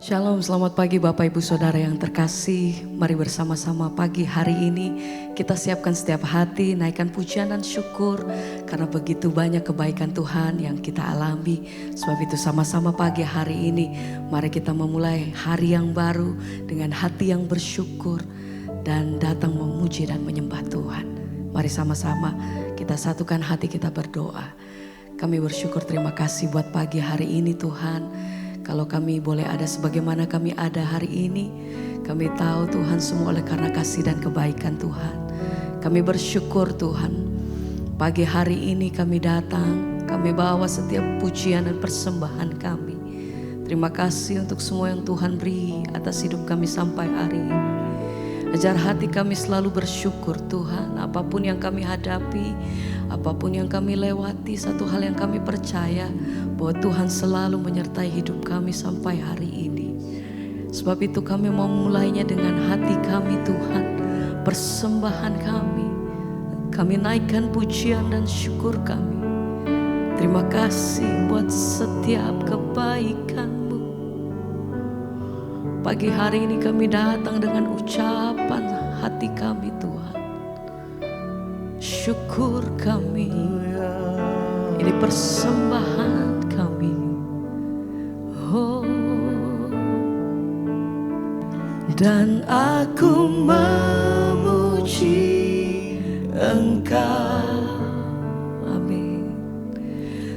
Shalom, selamat pagi Bapak Ibu Saudara yang terkasih. Mari bersama-sama pagi hari ini kita siapkan setiap hati, naikkan pujian dan syukur karena begitu banyak kebaikan Tuhan yang kita alami. Sebab itu sama-sama pagi hari ini mari kita memulai hari yang baru dengan hati yang bersyukur dan datang memuji dan menyembah Tuhan. Mari sama-sama kita satukan hati, kita berdoa. Kami bersyukur, terima kasih buat pagi hari ini Tuhan. Kalau kami boleh ada sebagaimana kami ada hari ini, kami tahu Tuhan semua oleh karena kasih dan kebaikan Tuhan. Kami bersyukur Tuhan, pagi hari ini kami datang, kami bawa setiap pujian dan persembahan kami. Terima kasih untuk semua yang Tuhan beri atas hidup kami sampai hari ini. Ajar hati kami selalu bersyukur Tuhan, apapun yang kami hadapi, apapun yang kami lewati, satu hal yang kami percaya bahwa Tuhan selalu menyertai hidup kami sampai hari ini. Sebab itu kami mau mulainya dengan hati kami Tuhan, persembahan kami naikkan pujian dan syukur kami. Terima kasih buat setiap kebaikan. Pagi hari ini kami datang dengan ucapan hati kami Tuhan. Syukur kami, ini persembahan kami. Oh, dan aku memuji Engkau, amin,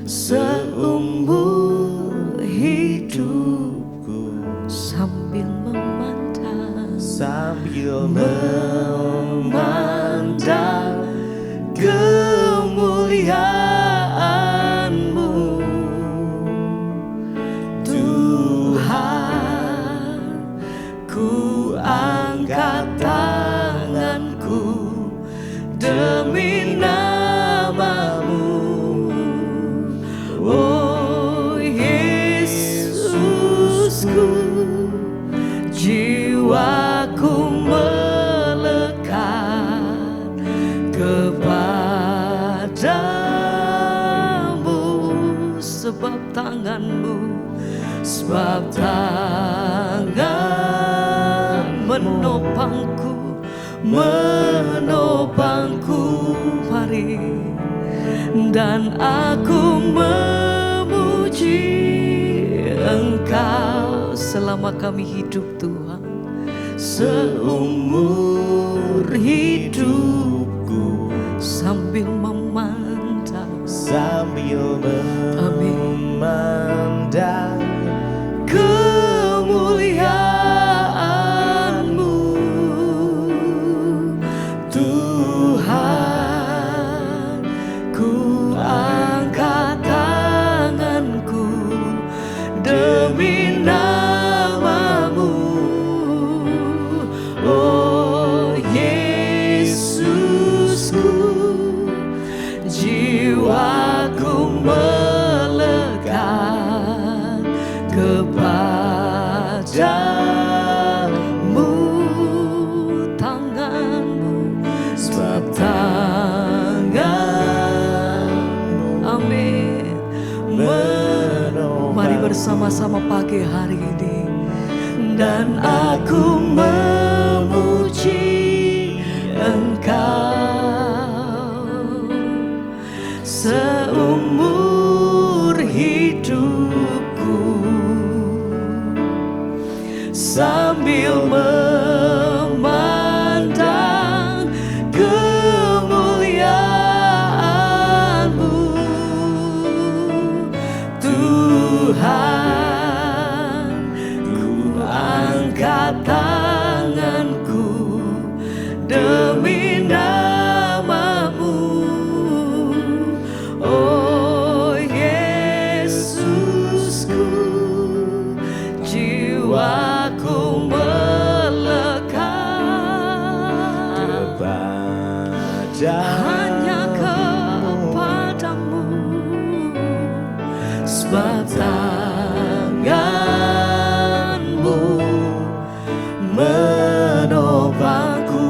seumur hidupku sambil memandang kemuliaan-Mu, Tuhan. Ku angkat tanganku demi nama-Mu, oh Yesusku. Jiwaku melekat kepadamu, sebab tangan-Mu, sebab tangan menopangku, mari. Dan aku memuji Engkau selama kami hidup Tuhan, seumur hidupku sambil memandang, memandang kemuliaan-Mu, Tuhan. Ku angkat tanganku demi nama-Mu, oh Yesusku. Jiwaku melekat kepadamu, tangan-Mu, sebab tangan-Mu, amin. Mari bersama-sama pagi hari ini. Dan aku memuji Engkau seumur hidupku sambil memandang kemuliaan-Mu, Tuhan. Ku angkat tanganku demi nama-Mu, oh Yesusku. Jiwaku melekat hanya kepadamu, sebab tangan-Mu menopangku.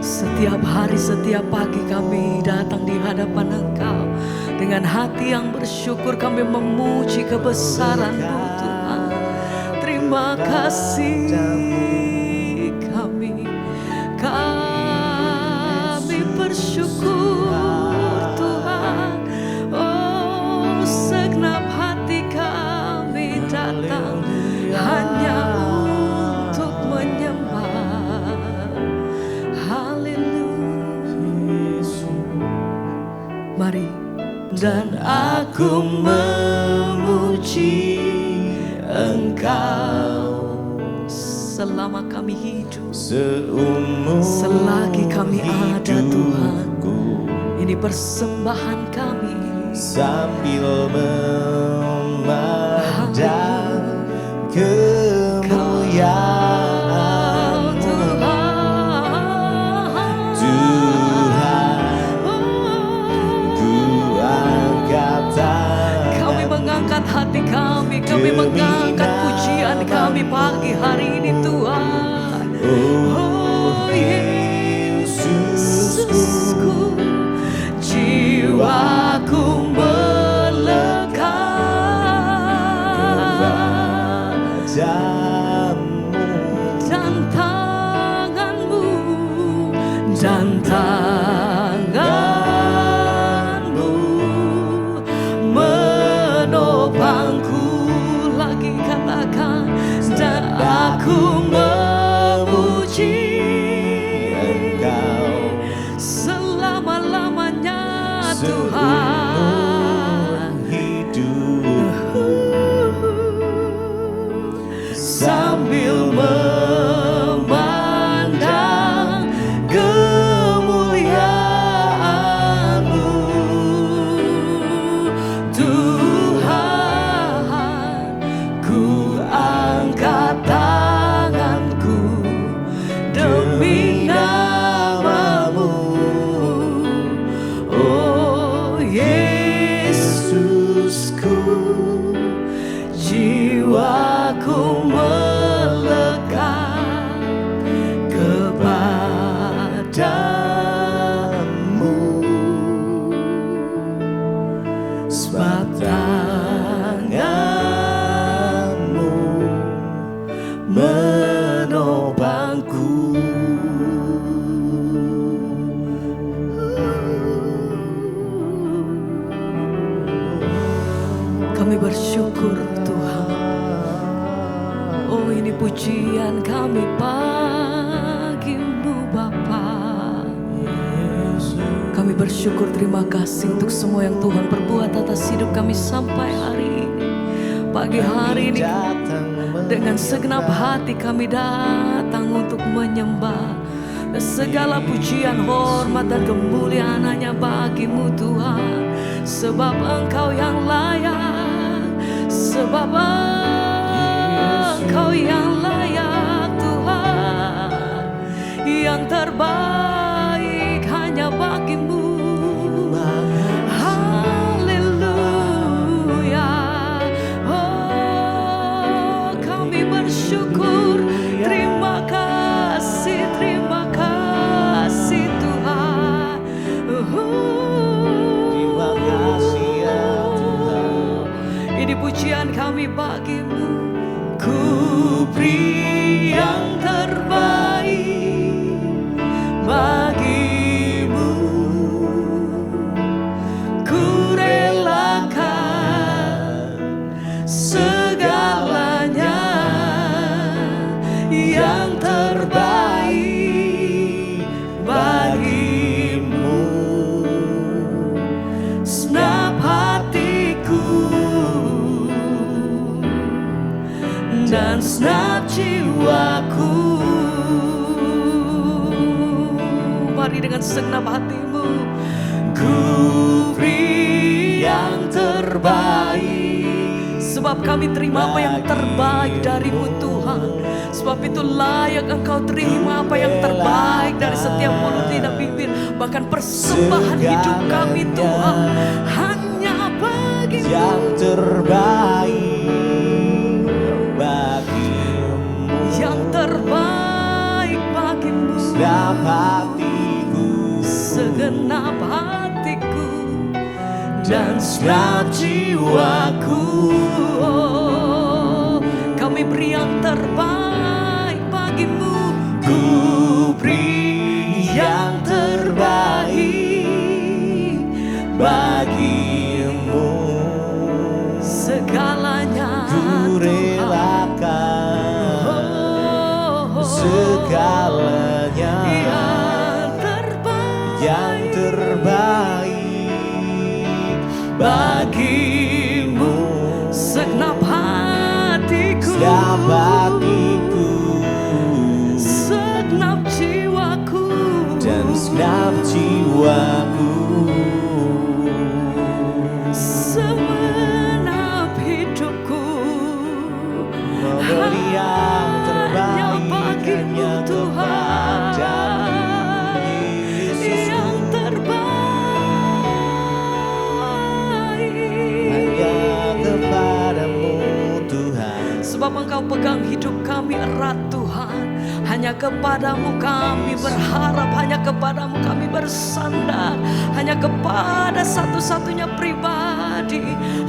Setiap hari, setiap pagi kami datang di hadapan Engkau Dengan hati yang bersyukur kami memuji kebesaran-Mu Tuhan. Terima kasih kami bersyukur Tuhan. Oh, segenap hati kami datang hanya untuk menyembah. Haleluya. Mari. Dan aku memuji Engkau selama kami hidup, selagi kami ada Tuhan. Ini persembahan kami sambil memandang kemuliaan Tuhan. Ku angkat tangan, kami mengangkat hati kami mengangkat pujian kami pagi hari ini Tuhan. Oh Yesusku, jiwaku melekat dan tanganmu menopangku. Lagi katakan, dan aku memuji Engkau selama-lamanya Tuhan. hidupku, Sambil memandang kemuliaan-Mu Tuhan, ku angkat tanganku demi nama-Mu. Oh Yesusku, jiwaku melekat kepadamu. Sebab tangan-Mu menopangku. Kami bersyukur Tuhan. Oh, ini pujian kami pagi-Mu Bapa. Kami bersyukur, terima kasih untuk semua yang Tuhan perbuat atas hidup kami sampai hari ini. Pagi hari ini dengan segenap hati kami datang untuk menyembah. Segala pujian, hormat dan kemuliaan hanya bagi-Mu Tuhan. Sebab Engkau yang layak, sebab Engkau yang layak Tuhan. Yang terbaik hanya bagi-Mu. Haleluya. Oh, kami bersyukur. Terima kasih Tuhan. Terima kasih ya Tuhan. Ini pujian kami bagi-Mu. Ku beri yang terbaik bagi-Mu. Ku relakan segalanya yang terbaik bagi-Mu. Senap hatiku dan senap jiwaku. Mari dengan segenap hatimu. Ku beri yang terbaik, sebab kami terima apa yang terbaik dari-Mu Tuhan. Sebab itu layak Engkau terima apa yang terbaik dari setiap mulut, lidah, bibir, bahkan persembahan hidup kami Tuhan hanya bagi-Mu. Yang terbaik bagi-Mu, Yang terbaik bagi-Mu. segenap hatiku Segenap hatiku dan segenap jiwaku. Oh, kami beri yang terbaik bagimu. Ku beri yang terbaik bagimu. Segalanya Ku Tuhan. relakan Oh, segalanya yang terbaik bagimu. segenap hatiku, Segenap hatiku segenap jiwaku, dan segenap jiwaku. segenap hidupku, Memberi yang terbaik hanya kepadamu, Yesus. yang terbaik. Hanya kepadamu Tuhan. Sebab Engkau pegang hidup kami erat Tuhan. Hanya kepadamu kami berharap, hanya kepadamu kami bersandar, hanya kepada satu-satunya pribadi,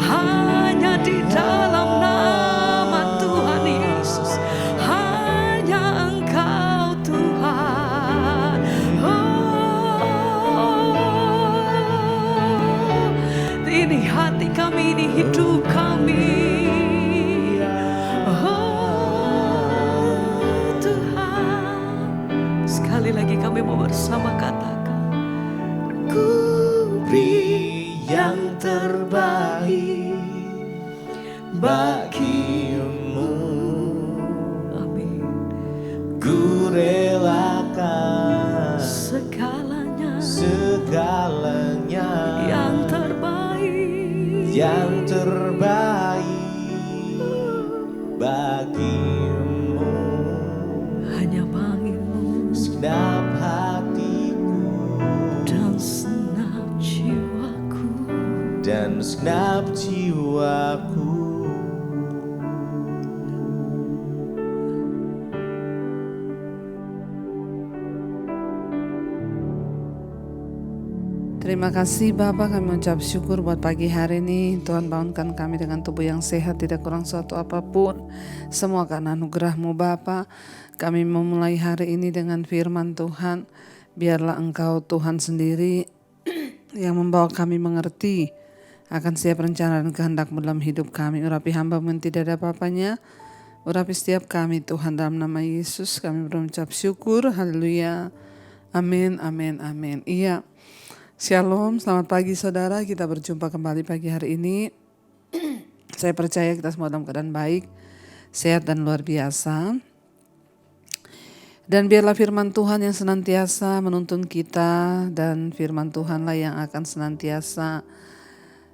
hanya di dalam nama Tuhan Yesus, hanya Engkau Tuhan. Oh, ini hati kami, ini hidup kami. Sekali lagi kami mau bersama katakan, Ku beri yang terbaik bagimu. amin. Ku relakan Segalanya yang terbaik bagimu. hanya bagimu Segenap hatiku dan segenap jiwaku. dan segenap jiwaku. Terima kasih Bapak, kami mengucap syukur buat pagi hari ini. Tuhan bangunkan kami dengan tubuh yang sehat, tidak kurang suatu apapun. Semua karena anugerah-Mu Bapak. Kami memulai hari ini dengan firman Tuhan. Biarlah Engkau Tuhan sendiri yang membawa kami mengerti akan setiap rencana dan kehendak-Mu dalam hidup kami. Urapi hamba-Mu yang tidak ada apa-apanya. Urapi setiap kami Tuhan, dalam nama Yesus kami berucap syukur. Haleluya. Amin, amin, amin. Iya. Shalom, selamat pagi saudara. Kita berjumpa kembali pagi hari ini. Saya percaya kita semua dalam keadaan baik, sehat dan luar biasa. Dan biarlah firman Tuhan yang senantiasa menuntun kita, dan firman Tuhanlah yang akan senantiasa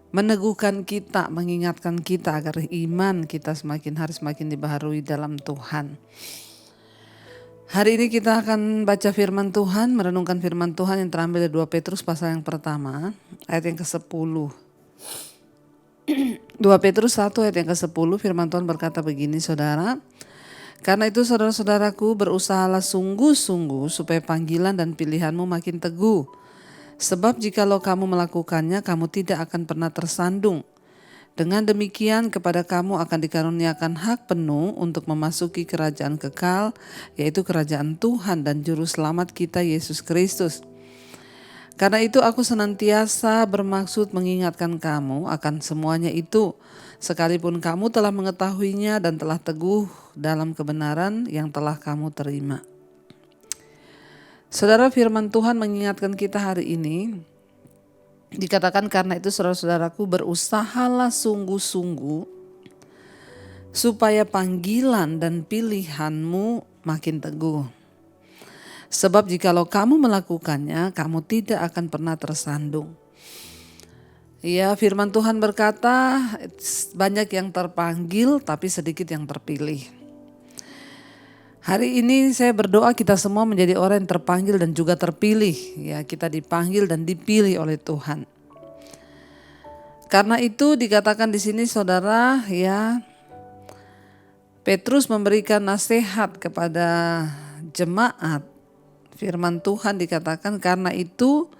meneguhkan kita, mengingatkan kita agar iman kita semakin hari semakin dibaharui dalam Tuhan. Hari ini kita akan baca firman Tuhan, merenungkan firman Tuhan yang terambil dari 2 Petrus pasal yang pertama, ayat yang ke-10. 2 Petrus 1 ayat yang ke-10, firman Tuhan berkata begini saudara. Karena itu saudara-saudaraku, berusahalah sungguh-sungguh supaya panggilan dan pilihanmu makin teguh. Sebab jikalau kamu melakukannya, kamu tidak akan pernah tersandung. Dengan demikian kepada kamu akan dikaruniakan hak penuh untuk memasuki kerajaan kekal, yaitu kerajaan Tuhan dan Juru Selamat kita Yesus Kristus. Karena itu aku senantiasa bermaksud mengingatkan kamu akan semuanya itu, sekalipun kamu telah mengetahuinya dan telah teguh dalam kebenaran yang telah kamu terima. Saudara, firman Tuhan mengingatkan kita hari ini. Dikatakan karena itu saudara-saudaraku, berusahalah sungguh-sungguh supaya panggilan dan pilihanmu makin teguh. Sebab jikalau kamu melakukannya, kamu tidak akan pernah tersandung. Ya, firman Tuhan berkata banyak yang terpanggil tapi sedikit yang terpilih. Hari ini saya berdoa kita semua menjadi orang yang terpanggil dan juga terpilih. Ya, kita dipanggil dan dipilih oleh Tuhan. Karena itu dikatakan di sini saudara, ya, Petrus memberikan nasihat kepada jemaat. Firman Tuhan dikatakan karena itu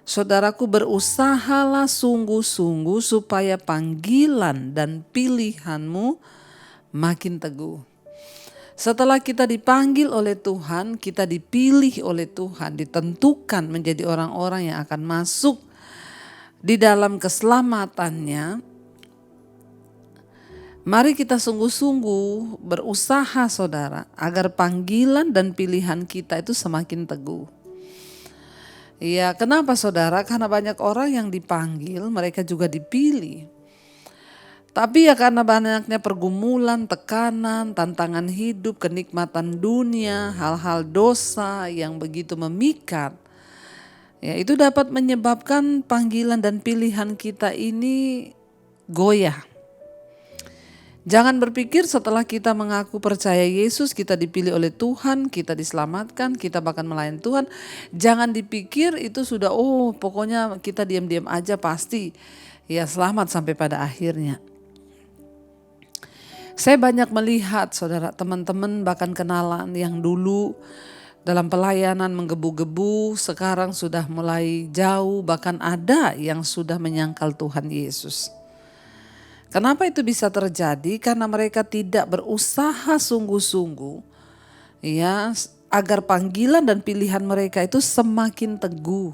Saudaraku, berusahalah sungguh-sungguh supaya panggilan dan pilihanmu makin teguh. Setelah kita dipanggil oleh Tuhan, kita dipilih oleh Tuhan, ditentukan menjadi orang-orang yang akan masuk di dalam keselamatannya. Mari kita sungguh-sungguh berusaha, saudara, agar panggilan dan pilihan kita itu semakin teguh. Ya, kenapa saudara? Karena banyak orang yang dipanggil, mereka juga dipilih. Tapi ya karena banyaknya pergumulan, tekanan, tantangan hidup, kenikmatan dunia, hal-hal dosa yang begitu memikat, ya itu dapat menyebabkan panggilan dan pilihan kita ini goyah. Jangan berpikir setelah kita mengaku percaya Yesus, kita dipilih oleh Tuhan, kita diselamatkan, kita bahkan melayani Tuhan. Jangan dipikir itu sudah, pokoknya kita diam-diam aja pasti ya selamat sampai pada akhirnya. Saya banyak melihat saudara, teman-teman bahkan kenalan yang dulu dalam pelayanan menggebu-gebu, sekarang sudah mulai jauh, bahkan ada yang sudah menyangkal Tuhan Yesus. Kenapa itu bisa terjadi? Karena mereka tidak berusaha sungguh-sungguh ya agar panggilan dan pilihan mereka itu semakin teguh.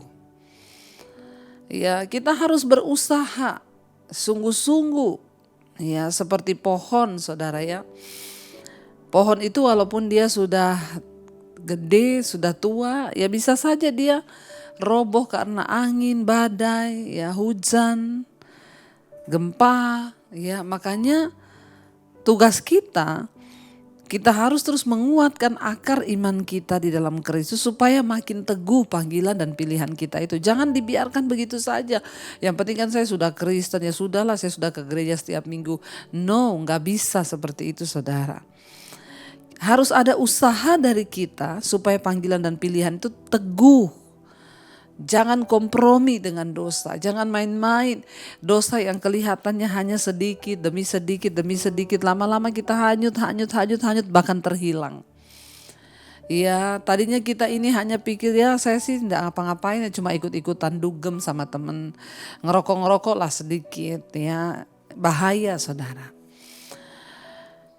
Ya, kita harus berusaha sungguh-sungguh ya seperti pohon, saudara ya. Pohon itu walaupun dia sudah gede, sudah tua, ya bisa saja dia roboh karena angin, badai, ya hujan, gempa. Ya, makanya tugas kita harus terus menguatkan akar iman kita di dalam Kristus supaya makin teguh panggilan dan pilihan kita itu. Jangan dibiarkan begitu saja. Yang penting kan saya sudah Kristen, ya sudahlah saya sudah ke gereja setiap minggu. No, gak bisa seperti itu saudara. Harus ada usaha dari kita supaya panggilan dan pilihan itu teguh. Jangan kompromi dengan dosa, jangan main-main. Dosa yang kelihatannya hanya sedikit demi sedikit, lama-lama kita hanyut, bahkan terhilang. Ya, tadinya kita ini hanya pikir ya saya sih tidak ngapa-ngapain, ya cuma ikut-ikutan dugem sama temen, ngerokok lah sedikit ya, bahaya saudara.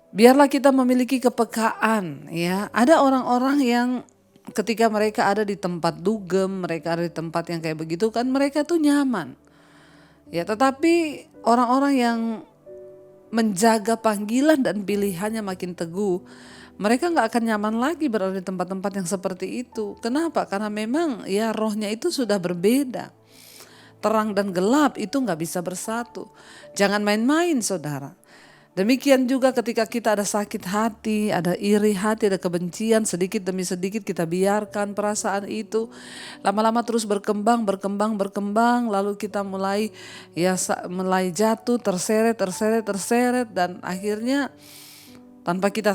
Biarlah kita memiliki kepekaan ya. Ada orang-orang yang ketika mereka ada di tempat dugem, mereka ada di tempat yang kayak begitu kan mereka tuh nyaman. Ya, tetapi orang-orang yang menjaga panggilan dan pilihannya makin teguh, mereka gak akan nyaman lagi berada di tempat-tempat yang seperti itu. Kenapa? Karena memang ya rohnya itu sudah berbeda. Terang dan gelap itu gak bisa bersatu. Jangan main-main saudara. Demikian juga ketika kita ada sakit hati, ada iri hati, ada kebencian, sedikit demi sedikit kita biarkan perasaan itu. Lama-lama terus berkembang, lalu kita mulai jatuh, terseret dan akhirnya tanpa kita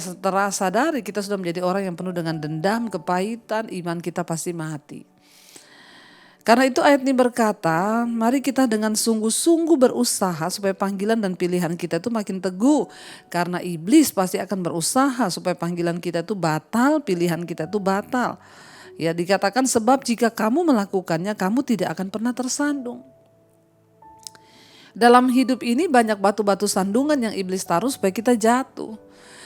sadari kita sudah menjadi orang yang penuh dengan dendam, kepahitan, iman kita pasti mati. Karena itu ayat ini berkata, mari kita dengan sungguh-sungguh berusaha supaya panggilan dan pilihan kita itu makin teguh. Karena iblis pasti akan berusaha supaya panggilan kita itu batal, pilihan kita itu batal. Ya, dikatakan sebab jika kamu melakukannya, kamu tidak akan pernah tersandung. Dalam hidup ini banyak batu-batu sandungan yang iblis taruh supaya kita jatuh.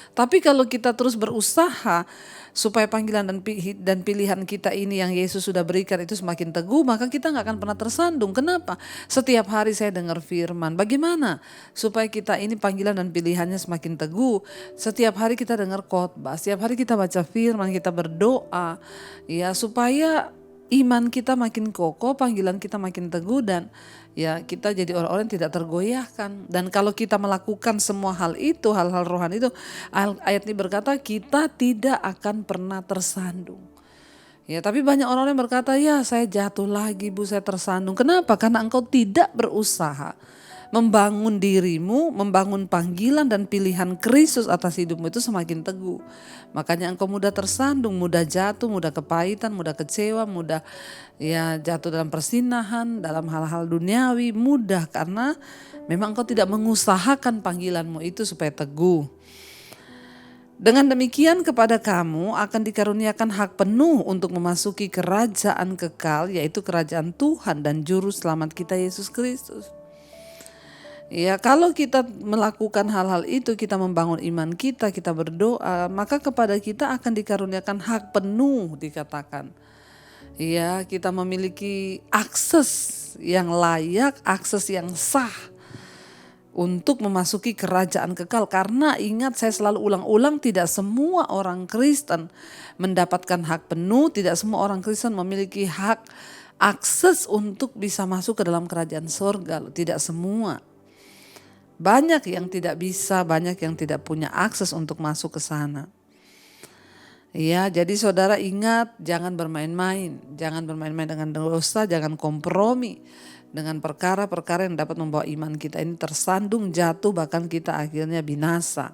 Tapi kalau kita terus berusaha supaya panggilan dan pilihan kita ini yang Yesus sudah berikan itu semakin teguh, maka kita gak akan pernah tersandung. Kenapa? Setiap hari saya dengar firman. Bagaimana supaya kita ini panggilan dan pilihannya semakin teguh? Setiap hari kita dengar khotbah, setiap hari kita baca firman, kita berdoa, ya supaya iman kita makin kokoh, panggilan kita makin teguh dan ya kita jadi orang-orang yang tidak tergoyahkan. Dan kalau kita melakukan semua hal itu, hal-hal rohani itu, ayat ini berkata kita tidak akan pernah tersandung. Ya, tapi banyak orang yang berkata, ya saya jatuh lagi Bu, saya tersandung. Kenapa? Karena engkau tidak berusaha membangun dirimu, membangun panggilan dan pilihan Kristus atas hidupmu itu semakin teguh. Makanya engkau mudah tersandung, mudah jatuh, mudah kepahitan, mudah kecewa, mudah ya jatuh dalam persinahan, dalam hal-hal duniawi, mudah karena memang engkau tidak mengusahakan panggilanmu itu supaya teguh. Dengan demikian kepada kamu akan dikaruniakan hak penuh untuk memasuki kerajaan kekal, yaitu kerajaan Tuhan dan Juru Selamat kita Yesus Kristus. Ya, kalau kita melakukan hal-hal itu, kita membangun iman kita, kita berdoa, maka kepada kita akan dikaruniakan hak penuh dikatakan. Ya, kita memiliki akses yang layak, akses yang sah untuk memasuki kerajaan kekal. Karena ingat, saya selalu ulang-ulang, tidak semua orang Kristen mendapatkan hak penuh, tidak semua orang Kristen memiliki hak akses untuk bisa masuk ke dalam kerajaan surga, tidak semua. Banyak yang tidak bisa, banyak yang tidak punya akses untuk masuk ke sana. Ya, jadi saudara ingat, jangan bermain-main dengan dosa, jangan kompromi dengan perkara-perkara yang dapat membawa iman kita ini tersandung, jatuh, bahkan kita akhirnya binasa.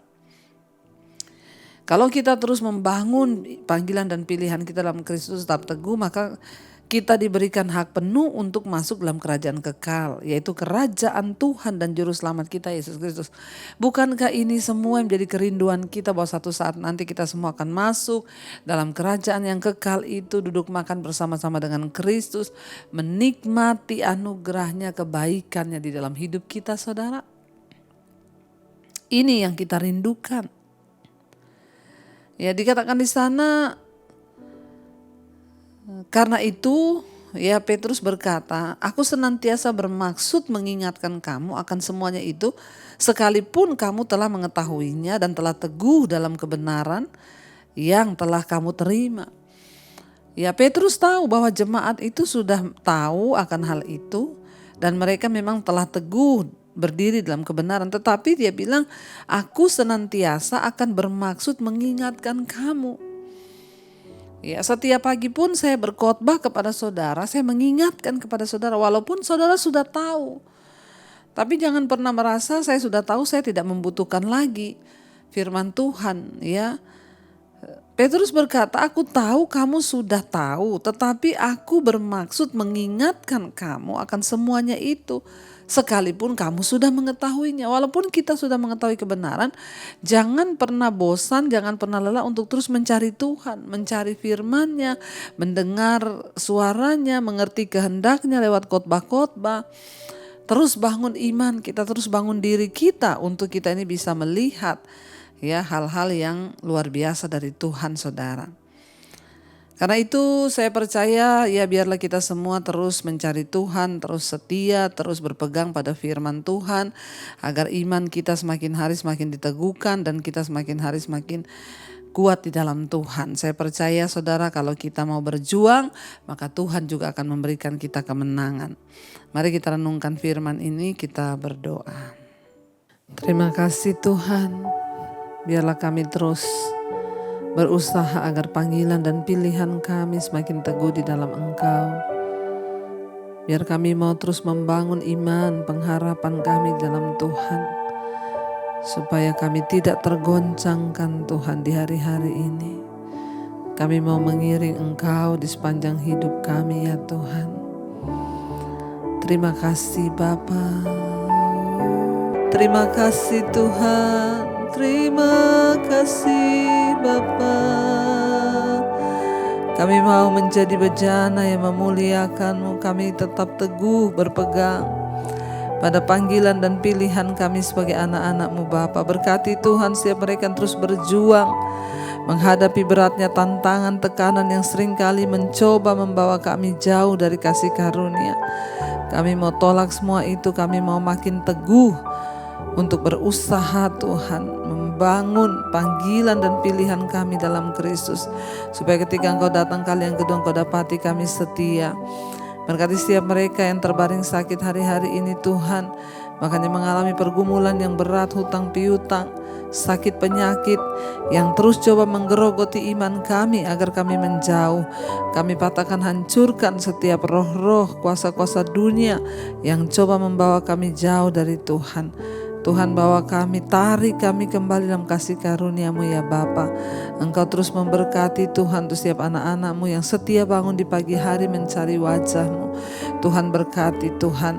Kalau kita terus membangun panggilan dan pilihan kita dalam Kristus tetap teguh, maka kita diberikan hak penuh untuk masuk dalam kerajaan kekal, yaitu kerajaan Tuhan dan Juru Selamat kita Yesus Kristus. Bukankah ini semua yang menjadi kerinduan kita, bahwa satu saat nanti kita semua akan masuk dalam kerajaan yang kekal itu, duduk makan bersama-sama dengan Kristus, menikmati anugerahnya, kebaikannya di dalam hidup kita, saudara. Ini yang kita rindukan. Ya, dikatakan di sana, karena itu ya Petrus berkata, aku senantiasa bermaksud mengingatkan kamu akan semuanya itu, sekalipun kamu telah mengetahuinya dan telah teguh dalam kebenaran yang telah kamu terima. Ya, Petrus tahu bahwa jemaat itu sudah tahu akan hal itu dan mereka memang telah teguh berdiri dalam kebenaran. Tetapi dia bilang, aku senantiasa akan bermaksud mengingatkan kamu. Ya, setiap pagi pun saya berkhotbah kepada saudara, saya mengingatkan kepada saudara walaupun saudara sudah tahu. Tapi jangan pernah merasa saya sudah tahu, saya tidak membutuhkan lagi firman Tuhan, ya. Petrus berkata, aku tahu kamu sudah tahu, tetapi aku bermaksud mengingatkan kamu akan semuanya itu. Sekalipun kamu sudah mengetahuinya, walaupun kita sudah mengetahui kebenaran, jangan pernah bosan, jangan pernah lelah untuk terus mencari Tuhan, mencari firman-Nya, mendengar suaranya, mengerti kehendaknya lewat khotbah-khotbah. Terus bangun iman kita, terus bangun diri kita untuk kita ini bisa melihat ya hal-hal yang luar biasa dari Tuhan, saudara. Karena itu saya percaya ya biarlah kita semua terus mencari Tuhan, terus setia, terus berpegang pada firman Tuhan, agar iman kita semakin hari semakin diteguhkan dan kita semakin hari semakin kuat di dalam Tuhan. Saya percaya saudara, kalau kita mau berjuang, maka Tuhan juga akan memberikan kita kemenangan. Mari kita renungkan firman ini, kita berdoa. Terima kasih Tuhan, biarlah kami terus berusaha agar panggilan dan pilihan kami semakin teguh di dalam Engkau. Biar kami mau terus membangun iman, pengharapan kami dalam Tuhan. Supaya kami tidak tergoncangkan Tuhan di hari-hari ini. Kami mau mengiring Engkau di sepanjang hidup kami ya Tuhan. Terima kasih Bapa. Terima kasih Tuhan. Terima kasih Bapa. Kami mau menjadi bejana yang memuliakan-Mu. Kami tetap teguh berpegang pada panggilan dan pilihan kami sebagai anak-anak-Mu Bapa. Berkati Tuhan setiap mereka yang terus berjuang menghadapi beratnya tantangan, tekanan yang seringkali mencoba membawa kami jauh dari kasih karunia. Kami mau tolak semua itu, kami mau makin teguh untuk berusaha Tuhan membangun panggilan dan pilihan kami dalam Kristus, supaya ketika Engkau datang kali yang kedua Engkau dapati kami setia. Berkati setiap mereka yang terbaring sakit hari-hari ini Tuhan, makanya mengalami pergumulan yang berat, hutang piutang, sakit penyakit yang terus coba menggerogoti iman kami agar kami menjauh. Kami patahkan, hancurkan setiap roh-roh kuasa-kuasa dunia yang coba membawa kami jauh dari Tuhan. Tuhan, bawa kami, tarik kami kembali dalam kasih karunia-Mu ya Bapa. Engkau terus memberkati Tuhan untuk setiap anak-anak-Mu yang setia bangun di pagi hari mencari wajah-Mu. Tuhan berkati Tuhan.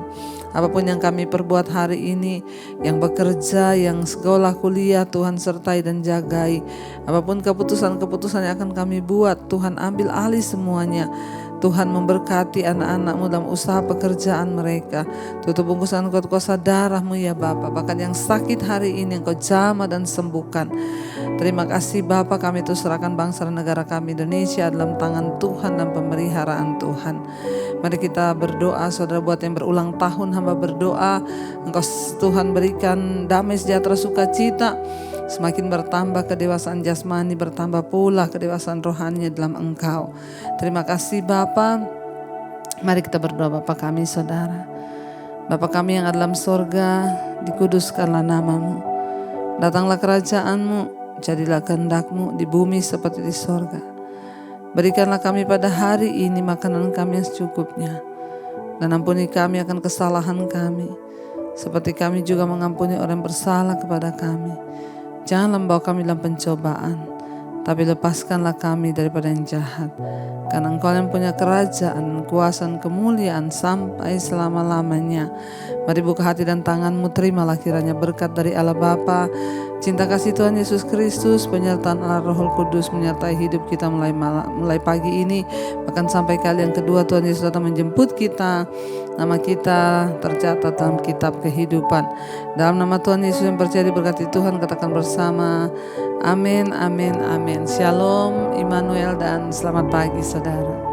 Apapun yang kami perbuat hari ini, yang bekerja, yang sekolah, kuliah, Tuhan sertai dan jagai. Apapun keputusan-keputusan yang akan kami buat, Tuhan ambil alih semuanya. Tuhan memberkati anak-anak-Mu dalam usaha pekerjaan mereka. Tutup bungkusan Engkau kuasa darah-Mu ya Bapa. Bahkan yang sakit hari ini Engkau jamah dan sembuhkan. Terima kasih Bapa, kami terus serahkan bangsa dan negara kami Indonesia dalam tangan Tuhan dan pemeliharaan Tuhan. Mari kita berdoa, saudara, buat yang berulang tahun hamba berdoa. Engkau Tuhan berikan damai sejahtera sukacita. Semakin bertambah kedewasaan jasmani, bertambah pula kedewasaan rohani dalam Engkau. Terima kasih Bapa. Mari kita berdoa. Bapa kami saudara, Bapa kami yang ada dalam sorga, dikuduskanlah nama-Mu. Datanglah kerajaan-Mu, jadilah kehendak-Mu di bumi seperti di sorga. Berikanlah kami pada hari ini makanan kami yang secukupnya, dan ampuni kami akan kesalahan kami, seperti kami juga mengampuni orang yang bersalah kepada kami. Janganlah membawa kami dalam pencobaan, tapi lepaskanlah kami daripada yang jahat. Karena Engkau yang punya kerajaan, kuasa dan kemuliaan sampai selama-lamanya. Mari buka hati dan tangan-Mu, terimalah kiranya berkat dari Allah Bapa, cinta kasih Tuhan Yesus Kristus, penyertaan Allah Roh Kudus menyertai hidup kita mulai pagi ini, bahkan sampai kali yang kedua Tuhan Yesus datang menjemput kita. Nama kita tercatat dalam kitab kehidupan. Dalam nama Tuhan Yesus yang percaya diberkati Tuhan, katakan bersama, amin, amin, amin. Shalom, Immanuel, dan selamat pagi saudara.